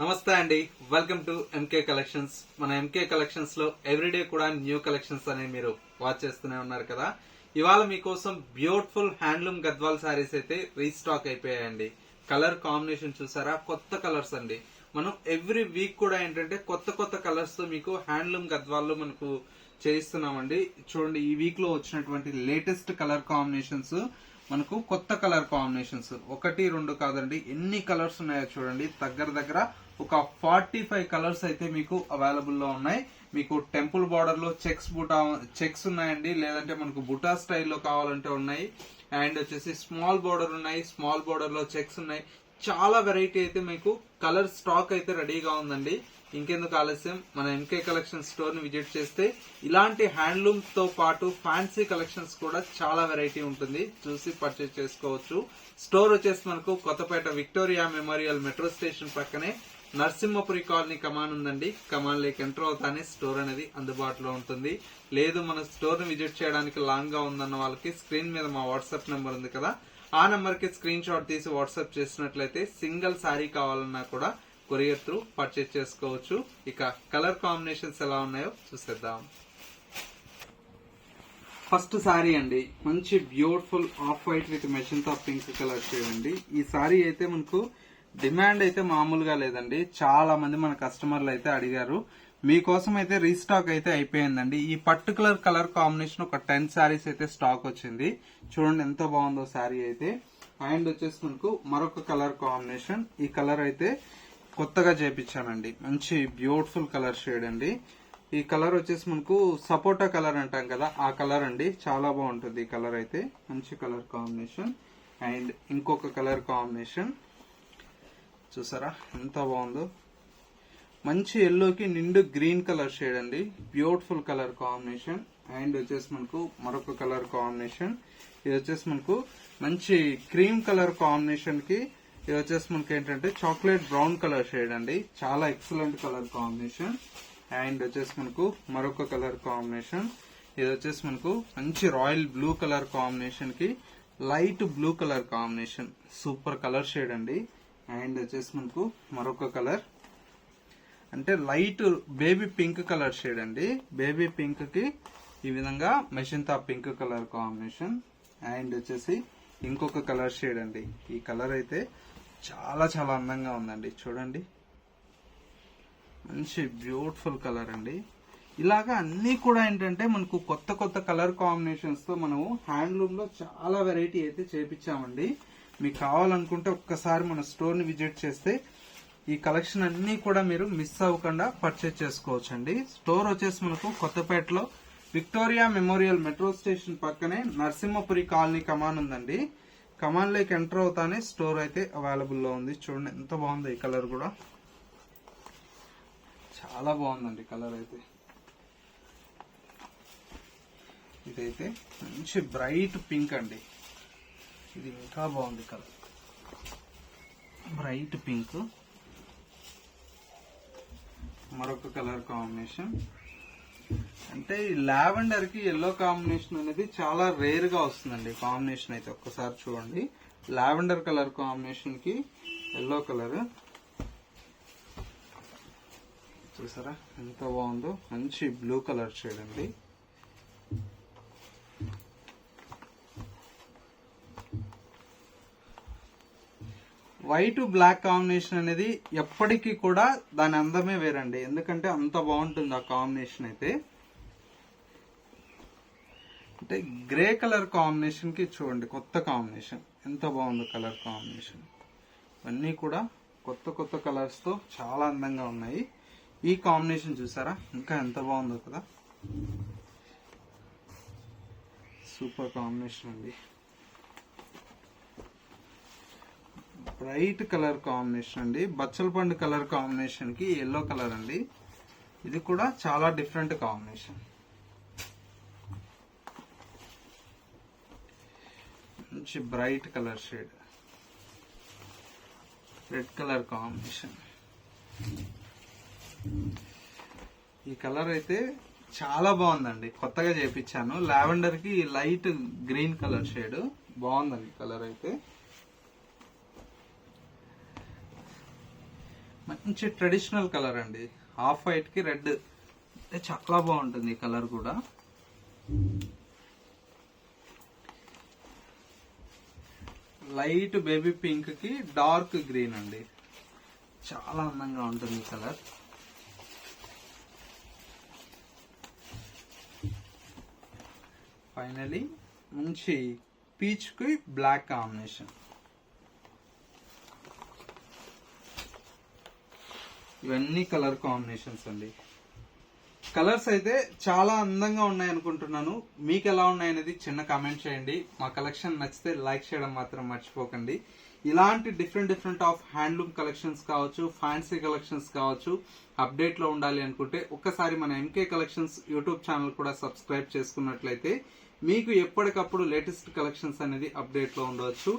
నమస్తే అండి, welcome to MK collections. మన ఎంకే కలెక్షన్స్ లో ఎవ్రీడే కూడా న్యూ కలెక్షన్స్ అనేవి మీరు వాచ్ చేస్తూనే ఉన్నారు కదా. ఇవాళ మీకోసం బ్యూటిఫుల్ హ్యాండ్లూమ్ గద్వాల్ శారీస్ అయితే రీస్టాక్ అయిపోయాయండి. కలర్ కాంబినేషన్ చూసారా, కొత్త కలర్స్ అండి. మనం ఎవ్రీ వీక్ కూడా ఏంటంటే కొత్త కొత్త కలర్స్ తో మీకు హ్యాండ్లూమ్ గద్వాల్లో మనకు చేయిస్తున్నామండి. చూడండి, ఈ వీక్ లో వచ్చినటువంటి లేటెస్ట్ కలర్ కాంబినేషన్స్, మనకు కొత్త కలర్ కాంబినేషన్స్ ఒకటి రెండు కాదండి, ఎన్ని కలర్స్ ఉన్నాయో చూడండి. దగ్గర ఒక 45 కలర్స్ అయితే మీకు అవైలబుల్ లో ఉన్నాయి. మీకు టెంపుల్ బార్డర్ లో చెక్స్ ఉన్నాయండి, లేదంటే మనకు బుటా స్టైల్లో కావాలంటే ఉన్నాయి. అండ్ వచ్చేసి స్మాల్ బార్డర్ ఉన్నాయి, స్మాల్ బార్డర్ లో చెక్స్ ఉన్నాయి. చాలా వెరైటీ అయితే మీకు కలర్ స్టాక్ అయితే రెడీగా ఉందండి. ఇంకెందుకు ఆలస్యం, మన ఎంకే కలెక్షన్ స్టోర్ ని విజిట్ చేస్తే ఇలాంటి హ్యాండ్లూమ్ తో పాటు ఫ్యాన్సీ కలెక్షన్స్ కూడా చాలా వెరైటీ ఉంటుంది, చూసి పర్చేస్ చేసుకోవచ్చు. స్టోర్ వచ్చేసి మనకు Kothapet Victoria Memorial metro station పక్కనే నరసింహపురి కాలనీ కమాన్ ఉందండి. కమాన్ లేక్ ఎంటర్ అవుతానే స్టోర్ అనేది అందుబాటులో ఉంటుంది. లేదు మన స్టోర్ ని విజిట్ చేయడానికి లాంగ్ గా ఉందన్న వాళ్ళకి స్క్రీన్ మీద మా వాట్సాప్ నెంబర్ ఉంది కదా, ఆ నెంబర్ కి స్క్రీన్ షాట్ తీసి వాట్సాప్ చేసినట్లయితే సింగిల్ శారీ కావాలన్నా కూడా కొరియర్ త్రూ పర్చేస్ చేసుకోవచ్చు. ఇక కలర్ కాంబినేషన్స్ ఎలా ఉన్నాయో చూసేద్దాం. ఫస్ట్ శారీ అండి, మంచి బ్యూటిఫుల్ ఆఫ్ వైట్ విత్ మెషిన్తో పింక్ కలర్ చేయండి. ఈ శారీ అయితే మనకు డిమాండ్ అయితే మామూలుగా లేదండి. చాలా మంది మన కస్టమర్లు అయితే అడిగారు, మీకోసం అయితే రీస్టాక్ అయితే అయిపోయిందండి. ఈ పర్టికులర్ కలర్ కాంబినేషన్ ఒక 10 శారీస్ అయితే స్టాక్ వచ్చింది. చూడండి ఎంత బాగుందో శారీ అయితే. అండ్ వచ్చేసి మనకు మరొక కలర్ కాంబినేషన్, ఈ కలర్ అయితే కొత్తగా చేపించానండి. మంచి బ్యూటిఫుల్ కలర్ షేడ్ అండి. ఈ కలర్ వచ్చేసి మనకు సపోటా కలర్ అంటాం కదా, ఆ కలర్ అండి. చాలా బాగుంటుంది ఈ కలర్ అయితే, మంచి కలర్ కాంబినేషన్. అండ్ ఇంకొక కలర్ కాంబినేషన్ చూసారా ఎంత బాగుందో, మంచి ఎల్లోకి నిండు గ్రీన్ కలర్ షేడ్ అండి. Beautiful colour combination. అండ్ వచ్చేసి మనకు మరొక కలర్ కాంబినేషన్, ఇది వచ్చేసి మనకు మంచి క్రీమ్ కలర్ కాంబినేషన్ కి ఇది వచ్చేసి మనకి ఏంటంటే చాక్లెట్ బ్రౌన్ కలర్ షేడ్ అండి. చాలా ఎక్సలెంట్ కలర్ కాంబినేషన్. అండ్ వచ్చేసి మనకు మరొక కలర్ కాంబినేషన్, ఇది వచ్చేసి మనకు మంచి రాయల్ బ్లూ కలర్ కాంబినేషన్ కి light blue colour combination, super colour shade అండి. అండ్ వచ్చేసి మనకు మరొక కలర్ అంటే light baby pink colour shade అండి. బేబీ పింక్ కి ఈ విధంగా మెషిన్ తా పింక్ కలర్ కాంబినేషన్. అండ్ వచ్చేసి ఇంకొక కలర్ షేడ్ అండి. ఈ కలర్ అయితే చాలా చాలా అందంగా ఉందండి. చూడండి మంచి బ్యూటిఫుల్ కలర్ అండి. ఇలాగా అన్ని కూడా ఏంటంటే మనకు కొత్త కొత్త కలర్ కాంబినేషన్స్ తో మనము హ్యాండ్లూమ్ లో చాలా వెరైటీ అయితే చేపించామండి. మీకు కావాలనుకుంటే ఒక్కసారి మన స్టోర్ ని విజిట్ చేస్తే ఈ కలెక్షన్ అన్ని కూడా మీరు మిస్ అవ్వకుండా పర్చేజ్ చేసుకోవచ్చండి. స్టోర్ వచ్చేసి మనకు కొత్తపేటలో విక్టోరియా మెమోరియల్ మెట్రో స్టేషన్ పక్కనే నరసింహపురి కాలనీ కమాన్ ఉందండి. కమాన్ లేక్ ఎంటర్ అవుతానే స్టోర్ అయితే అవైలబుల్ లో ఉంది. చూడండి ఎంత బాగుంది ఈ కలర్ కూడా, చాలా బాగుందండి కలర్ అయితే. ఇదైతే మంచి బ్రైట్ పింక్ అండి, ఇది ఇంకా బాగుంది కలర్, బ్రైట్ పింక్. మరొక కలర్ కాంబినేషన్ అంటే లావెండర్ కి ఎల్లో కాంబినేషన్ అనేది చాలా రేర్ గా వస్తుందండి. కాంబినేషన్ అయితే ఒక్కసారి చూడండి, లావెండర్ కలర్ కాంబినేషన్ కి ఎల్లో కలర్ చూసారా ఎంత బాగుందో, మంచి బ్లూ కలర్ షేడ్ అండి. వైట్ బ్లాక్ కాంబినేషన్ అనేది ఎప్పటికీ కూడా దాని అందమే వేరండి, ఎందుకంటే అంత బాగుంటుంది ఆ కాంబినేషన్ అయితే. అంటే గ్రే కలర్ కాంబినేషన్ కి చూడండి కొత్త కాంబినేషన్ ఎంత బాగుందో కలర్ కాంబినేషన్. ఇవన్నీ కూడా కొత్త కొత్త కలర్స్ తో చాలా అందంగా ఉన్నాయి. ఈ కాంబినేషన్ చూసారా ఇంకా ఎంత బాగుందో కదా, సూపర్ కాంబినేషన్ అండి. బ్రైట్ కలర్ కాంబినేషన్ అండి, బచ్చల పండు కలర్ కాంబినేషన్ కి ఎల్లో కలర్ అండి. ఇది కూడా చాలా డిఫరెంట్ కాంబినేషన్, మంచి bright colour shade, red colour combination. ఈ కలర్ అయితే చాలా బాగుందండి, కొత్తగా చేపించాను. లావెండర్ కి లైట్ గ్రీన్ కలర్ షేడ్ బాగుందండి కలర్ అయితే. మంచి ట్రెడిషనల్ కలర్ అండి. ఆఫ్ వైట్ కి రెడ్ చాలా బాగుంటుంది ఈ కలర్ కూడా. లైట్ బేబీ పింక్ కి డార్క్ గ్రీన్ అండి, చాలా అందంగా ఉంటుంది ఈ కలర్. ఫైనలీ మంచి పీచ్ కి బ్లాక్ కాంబినేషన్. ఇవన్నీ కలర్ కాంబినేషన్స్ అండి. కలర్స్ అయితే చాలా అందంగా ఉన్నాయి అనుకుంటున్నాను. మీకు ఎలా ఉన్నాయనేది చిన్న కామెంట్ చేయండి. మా కలెక్షన్ నచ్చితే లైక్ చేయడం మాత్రం మర్చిపోకండి. ఇలాంటి డిఫరెంట్ ఆఫ్ హ్యాండ్లూమ్ కలెక్షన్స్ కావచ్చు, ఫ్యాన్సీ కలెక్షన్స్ కావచ్చు, అప్డేట్ లో ఉండాలి అనుకుంటే ఒక్కసారి మన ఎంకే కలెక్షన్స్ యూట్యూబ్ ఛానల్ కూడా సబ్స్క్రైబ్ చేసుకున్నట్లయితే మీకు ఎప్పటికప్పుడు లేటెస్ట్ కలెక్షన్స్ అనేది అప్డేట్ లో ఉండవచ్చు.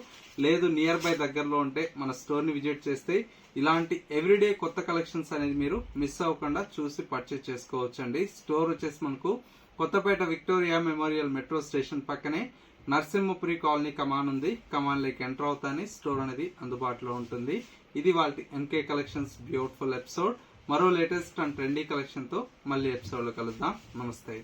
లేదు నియర్ బై దగ్గరలో ఉంటే మన స్టోర్ ని విజిట్ చేస్తే ఇలాంటి ఎవ్రీడే కొత్త కలెక్షన్స్ అనేది మీరు మిస్ అవ్వకుండా చూసి పర్చేస్ చేసుకోవచ్చు అండి. స్టోర్ వచ్చేసి మనకు Kothapet Victoria Memorial metro station పక్కనే నరసింహపురి కాలనీ కమాన్ ఉంది. కమాన్ లేక్ ఎంటర్ అవుతానే స్టోర్ అనేది అందుబాటులో ఉంటుంది. ఇది వాళ్ళ ఎంకే కలెక్షన్స్ బ్యూటిఫుల్ ఎపిసోడ్. మరో లేటెస్ట్ అండ్ ట్రెండీ కలెక్షన్ తో మళ్ళీ ఎపిసోడ్ లో కలుద్దాం. నమస్తే.